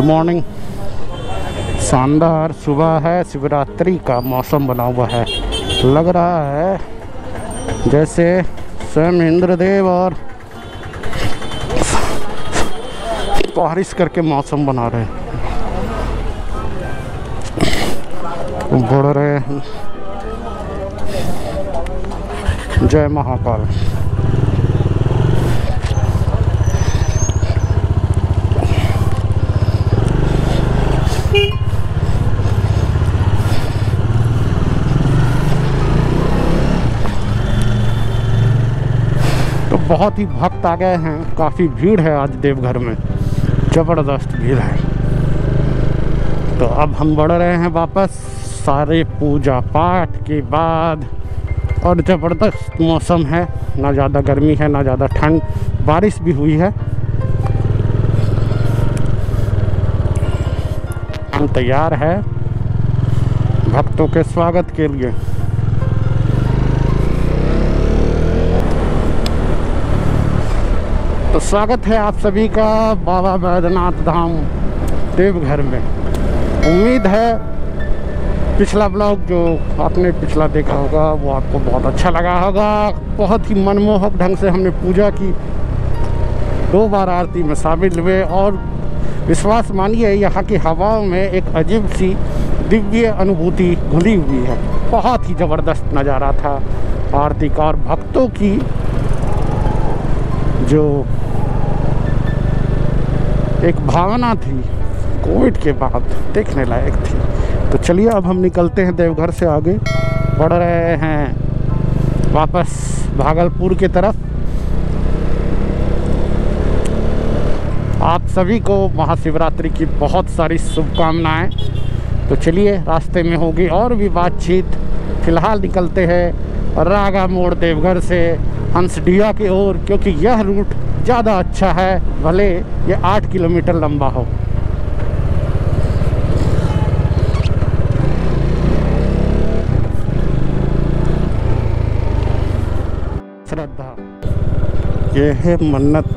Morning. शानदार सुबह है, शिवरात्रि का मौसम बना हुआ है। लग रहा है जैसे स्वयं इंद्रदेव और बारिश करके मौसम बना रहे हैं, बढ़ रहे हैं। जय महाकाल। तो बहुत ही भक्त आ गए हैं, काफ़ी भीड़ है आज देवघर में, ज़बरदस्त भीड़ है। तो अब हम बढ़ रहे हैं वापस, सारे पूजा पाठ के बाद। और ज़बरदस्त मौसम है, ना ज़्यादा गर्मी है ना ज़्यादा ठंड, बारिश भी हुई है। हम तैयार है भक्तों के स्वागत के लिए। तो स्वागत है आप सभी का बाबा बैद्यनाथ धाम देवघर में। उम्मीद है पिछला ब्लॉग जो आपने पिछला देखा होगा वो आपको बहुत अच्छा लगा होगा। बहुत ही मनमोहक ढंग से हमने पूजा की, 2 बार आरती में शामिल हुए और विश्वास मानिए यहाँ की हवाओं में एक अजीब सी दिव्य अनुभूति घुली हुई है। बहुत ही ज़बरदस्त नज़ारा था आरती का और भक्तों की जो एक भावना थी कोविड के बाद, देखने लायक थी। तो चलिए अब हम निकलते हैं देवघर से आगे, बढ़ रहे हैं वापस भागलपुर की तरफ। आप सभी को महाशिवरात्रि की बहुत सारी शुभकामनाएं। तो चलिए रास्ते में होगी और भी बातचीत। फिलहाल निकलते हैं रागा मोड़ देवघर से हंसडीहा की ओर, क्योंकि यह रूट ज़्यादा अच्छा है, भले ये 8 किलोमीटर लंबा हो। श्रद्धा, ये है मन्नत।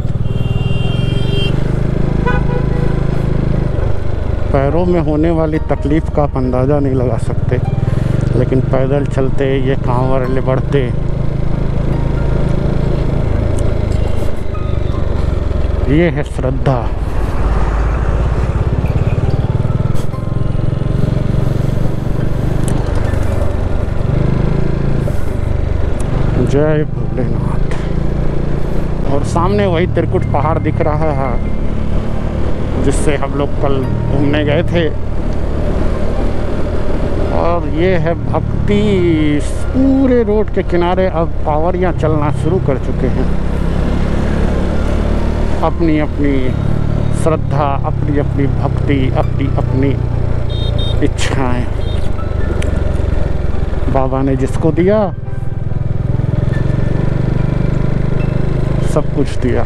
पैरों में होने वाली तकलीफ़ का आप अंदाज़ा नहीं लगा सकते, लेकिन पैदल चलते ये कांवर ले बढ़ते, ये है श्रद्धा। जय भोलेनाथ। और सामने वही त्रिकुट पहाड़ दिख रहा है जिससे हम लोग कल घूमने गए थे। और ये है भक्ति। पूरे रोड के किनारे अब कांवरियाँ चलना शुरू कर चुके हैं। अपनी अपनी श्रद्धा, अपनी अपनी भक्ति, अपनी अपनी इच्छाएं बाबा ने जिसको दिया सब कुछ दिया,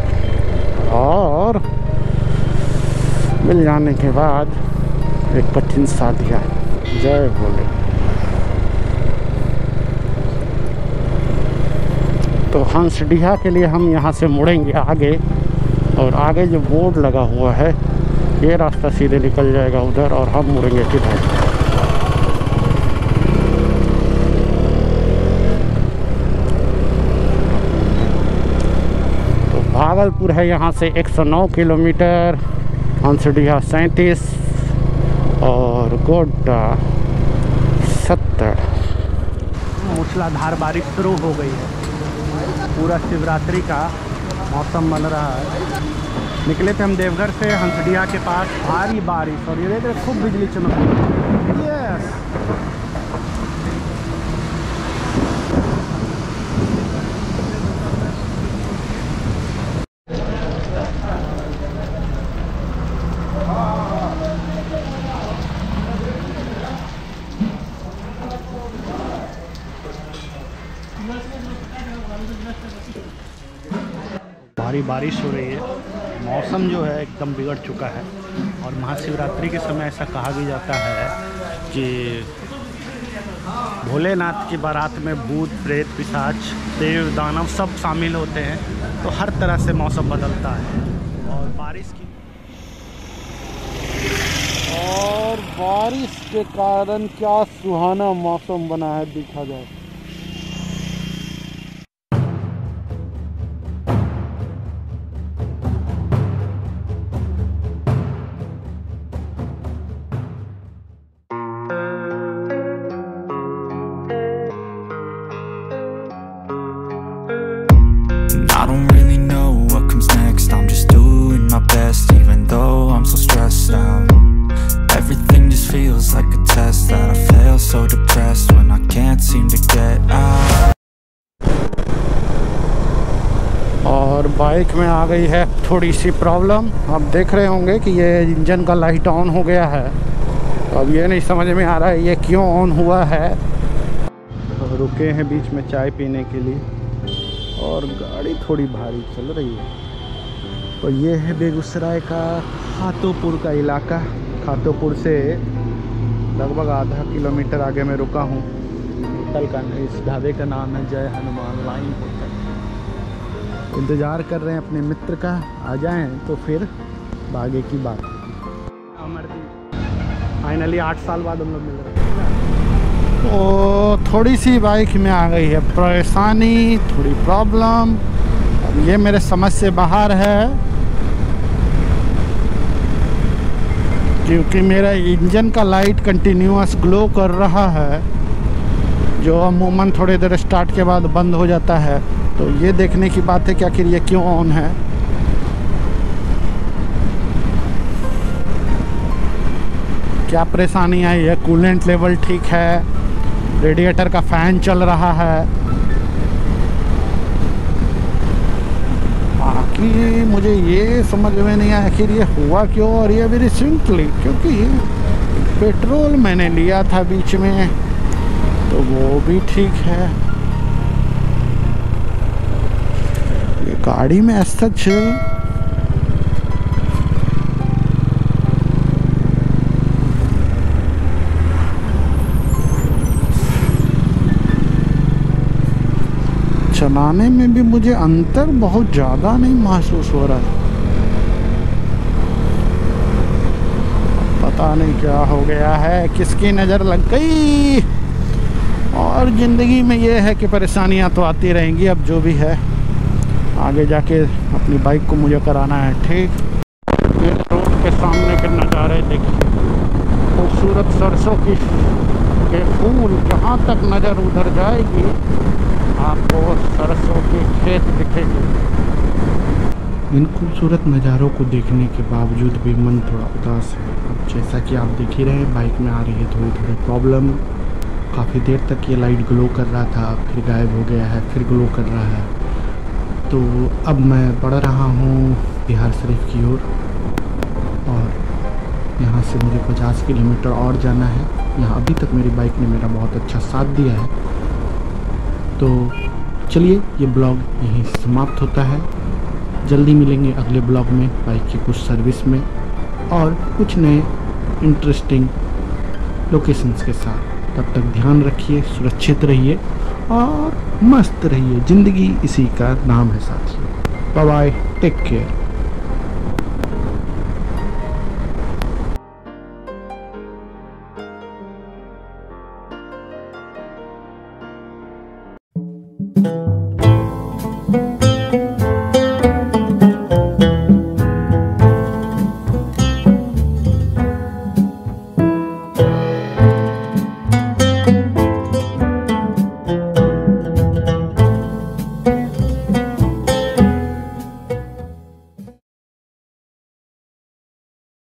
और मिल जाने के बाद एक कठिन सा दिया। जय भोले। तो हंसडीहा के लिए हम यहाँ से मुड़ेंगे आगे, और आगे जो बोर्ड लगा हुआ है ये रास्ता सीधे निकल जाएगा उधर, और हम मुड़ेंगे किधर। भागलपुर है यहाँ से 109 किलोमीटर, हंसडीहा 37 और गोड्डा 70। मूसलाधार बारिश शुरू हो गई है, पूरा शिवरात्रि का मौसम बन रहा है। निकले थे हम देवघर से हंसडीहा के पास, भारी बारिश, और ये देख रहे खूब बिजली चमक रही है। यस, भारी बारिश हो रही है, मौसम जो है एकदम बिगड़ चुका है। और महाशिवरात्रि के समय ऐसा कहा भी जाता है कि भोलेनाथ की बारात में भूत प्रेत पिशाच देव दानव सब शामिल होते हैं, तो हर तरह से मौसम बदलता है। और बारिश की और बारिश के कारण क्या सुहाना मौसम बना है, देखा जाए। I don't really know what comes next. I'm just doing my best, even though I'm so stressed out. Everything just feels like a test that I fail, so depressed when I can't seem to get out. और bike में आ गई है थोड़ी सी problem. आप देख रहे होंगे कि ये इंजन का लाइट ऑन हो गया है। तो अब ये नहीं समझ में आ रहा है ये क्यों ऑन हुआ है। तो रुके हैं बीच में चाय पीने के लिए और गाड़ी थोड़ी भारी चल रही है। तो ये है बेगूसराय का खातोपुर का इलाका। खातोपुर से लगभग आधा किलोमीटर आगे मैं रुका हूँ। होटल का, इस ढाबे का नाम है जय हनुमान लाइन होटल। इंतज़ार कर रहे हैं अपने मित्र का, आ जाएं तो फिर आगे की बात। फाइनली 8 साल बाद हम लोग मिल रहे हैं। तो थोड़ी सी बाइक में आ गई है परेशानी, थोड़ी प्रॉब्लम। अब ये मेरे समझ से बाहर है, क्योंकि मेरा इंजन का लाइट कंटिन्यूअस ग्लो कर रहा है, जो अमूमन थोड़ी देर स्टार्ट के बाद बंद हो जाता है। तो ये देखने की बात है कि आखिर ये क्यों ऑन है। क्या परेशानी आई है। कूलेंट लेवल ठीक है, रेडिएटर का फैन चल रहा है, बाकी मुझे ये समझ में नहीं आया आखिर ये हुआ क्यों। और ये भी रिसेंटली, क्योंकि पेट्रोल मैंने लिया था बीच में, तो वो भी ठीक है। ये गाड़ी में ऐसा चलाने में भी मुझे अंतर बहुत ज़्यादा नहीं महसूस हो रहा है। पता नहीं क्या हो गया है, किसकी नज़र लग गई। और ज़िंदगी में ये है कि परेशानियां तो आती रहेंगी। अब जो भी है आगे जाके अपनी बाइक को मुझे कराना है ठीक। ये रोड के सामने के नज़ारे देखिए, खूबसूरत सरसों के फूल, जहाँ तक नज़र उधर जाएगी आपको सरसों के खेत दिखेंगे। इन खूबसूरत नज़ारों को देखने के बावजूद भी मन थोड़ा उदास है। अब जैसा कि आप देख ही रहे हैं, बाइक में आ रही है थोड़ी थोड़ी प्रॉब्लम। काफ़ी देर तक ये लाइट ग्लो कर रहा था, फिर गायब हो गया है, फिर ग्लो कर रहा है। तो अब मैं बढ़ रहा हूँ बिहार शरीफ की ओर, और यहाँ से मुझे 50 किलोमीटर और जाना है। यहाँ अभी तक मेरी बाइक ने मेरा बहुत अच्छा साथ दिया है। तो चलिए, ये ब्लॉग यहीं समाप्त होता है। जल्दी मिलेंगे अगले ब्लॉग में बाइक की कुछ सर्विस में और कुछ नए इंटरेस्टिंग लोकेशंस के साथ। तब तक ध्यान रखिए, सुरक्षित रहिए और मस्त रहिए। ज़िंदगी इसी का नाम है साथियों। Bye bye, take care.